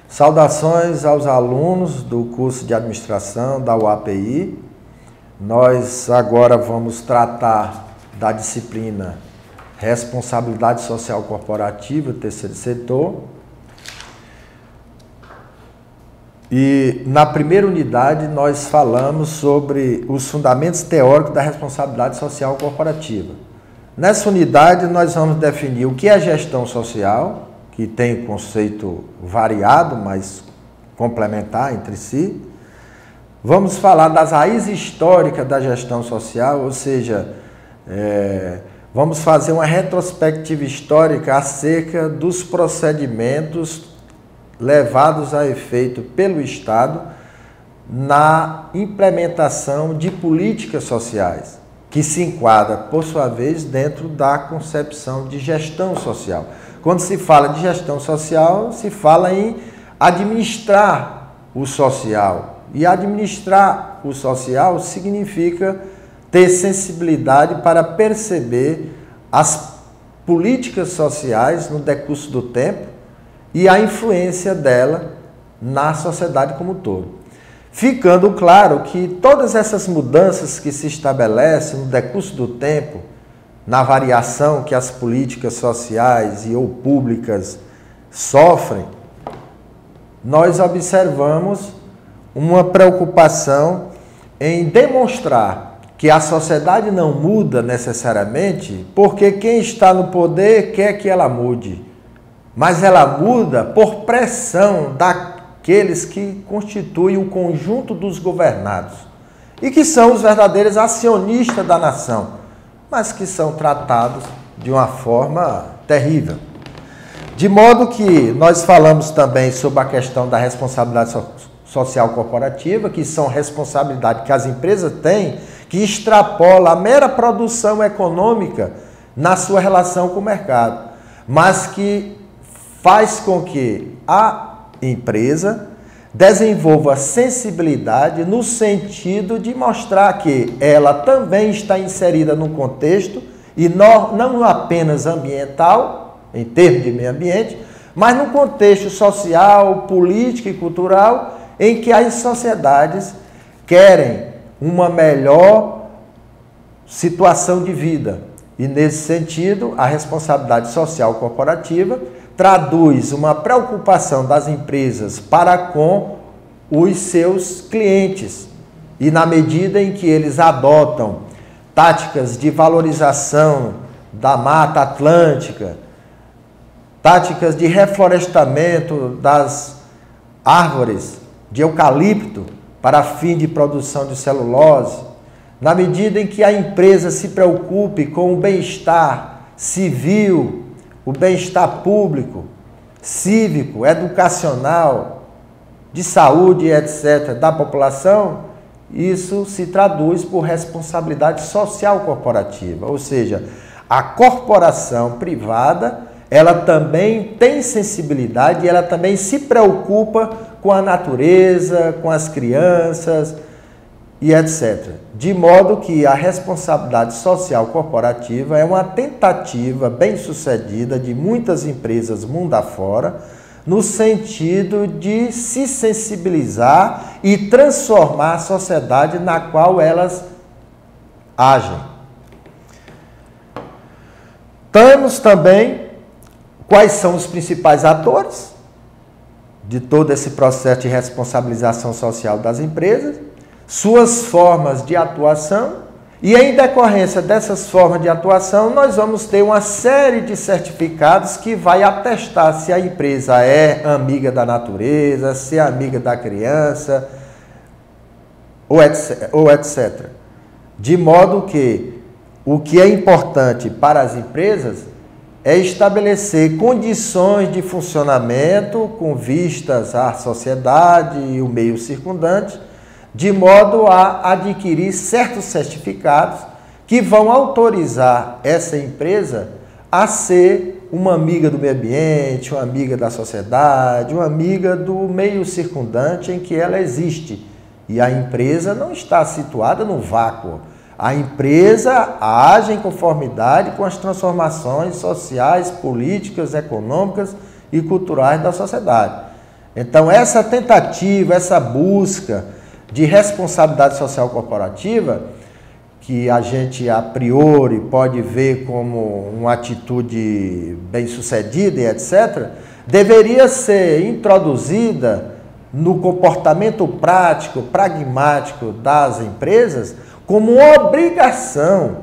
Saudações aos alunos do curso de administração da UAPI. Nós agora vamos tratar da disciplina Responsabilidade Social Corporativa, terceiro setor. E na primeira unidade nós falamos sobre os fundamentos teóricos da responsabilidade social corporativa. Nessa unidade nós vamos definir o que é gestão social, que tem conceito variado, mas complementar entre si. Vamos falar das raízes históricas da gestão social, ou seja, vamos fazer uma retrospectiva histórica acerca dos procedimentos levados a efeito pelo Estado na implementação de políticas sociais, que se enquadra, por sua vez, dentro da concepção de gestão social. Quando se fala de gestão social, se fala em administrar o social. E administrar o social significa ter sensibilidade para perceber as políticas sociais no decurso do tempo e a influência dela na sociedade como um todo. Ficando claro que todas essas mudanças que se estabelecem no decurso do tempo, na variação que as políticas sociais e ou públicas sofrem, nós observamos uma preocupação em demonstrar que a sociedade não muda necessariamente porque quem está no poder quer que ela mude, mas ela muda por pressão daqueles que constituem o conjunto dos governados e que são os verdadeiros acionistas da nação, mas que são tratados de uma forma terrível. De modo que nós falamos também sobre a questão da responsabilidade social corporativa, que são responsabilidades que as empresas têm, que extrapola a mera produção econômica na sua relação com o mercado, mas que faz com que a empresa desenvolva sensibilidade no sentido de mostrar que ela também está inserida num contexto, e não apenas ambiental, em termos de meio ambiente, mas no contexto social, político e cultural, em que as sociedades querem uma melhor situação de vida. E nesse sentido, a responsabilidade social corporativa traduz uma preocupação das empresas para com os seus clientes e na medida em que eles adotam táticas de valorização da Mata Atlântica, táticas de reflorestamento das árvores de eucalipto para fim de produção de celulose, na medida em que a empresa se preocupe com o bem-estar civil, o bem-estar público, cívico, educacional, de saúde, etc., da população, isso se traduz por responsabilidade social corporativa. Ou seja, a corporação privada, ela também tem sensibilidade, ela também se preocupa com a natureza, com as crianças e etc. De modo que a responsabilidade social corporativa é uma tentativa bem-sucedida de muitas empresas mundo afora, no sentido de se sensibilizar e transformar a sociedade na qual elas agem. Temos também quais são os principais atores de todo esse processo de responsabilização social das empresas, suas formas de atuação, e em decorrência dessas formas de atuação, nós vamos ter uma série de certificados que vai atestar se a empresa é amiga da natureza, se é amiga da criança, ou etc. De modo que o que é importante para as empresas é estabelecer condições de funcionamento com vistas à sociedade e o meio circundante, de modo a adquirir certos certificados que vão autorizar essa empresa a ser uma amiga do meio ambiente, uma amiga da sociedade, uma amiga do meio circundante em que ela existe. E a empresa não está situada no vácuo. A empresa age em conformidade com as transformações sociais, políticas, econômicas e culturais da sociedade. Então, essa tentativa, essa busca de responsabilidade social corporativa, que a gente a priori pode ver como uma atitude bem-sucedida e etc., deveria ser introduzida no comportamento prático, pragmático das empresas como uma obrigação,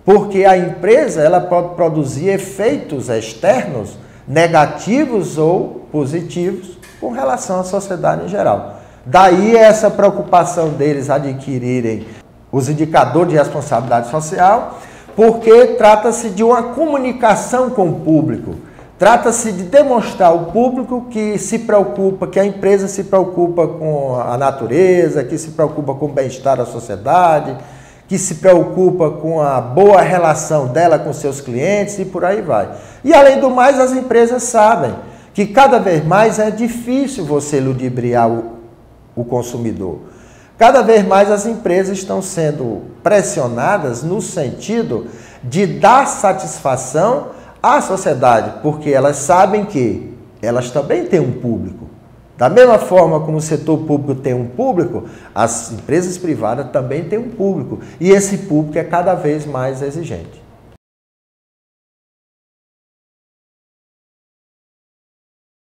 porque a empresa ela pode produzir efeitos externos negativos ou positivos com relação à sociedade em geral. Daí essa preocupação deles adquirirem os indicadores de responsabilidade social, porque trata-se de uma comunicação com o público. Trata-se de demonstrar ao público que se preocupa, que a empresa se preocupa com a natureza, que se preocupa com o bem-estar da sociedade, que se preocupa com a boa relação dela com seus clientes e por aí vai. E além do mais, as empresas sabem que cada vez mais é difícil você ludibriar o consumidor. Cada vez mais as empresas estão sendo pressionadas no sentido de dar satisfação à sociedade, porque elas sabem que elas também têm um público. Da mesma forma como o setor público tem um público, as empresas privadas também têm um público. E esse público é cada vez mais exigente.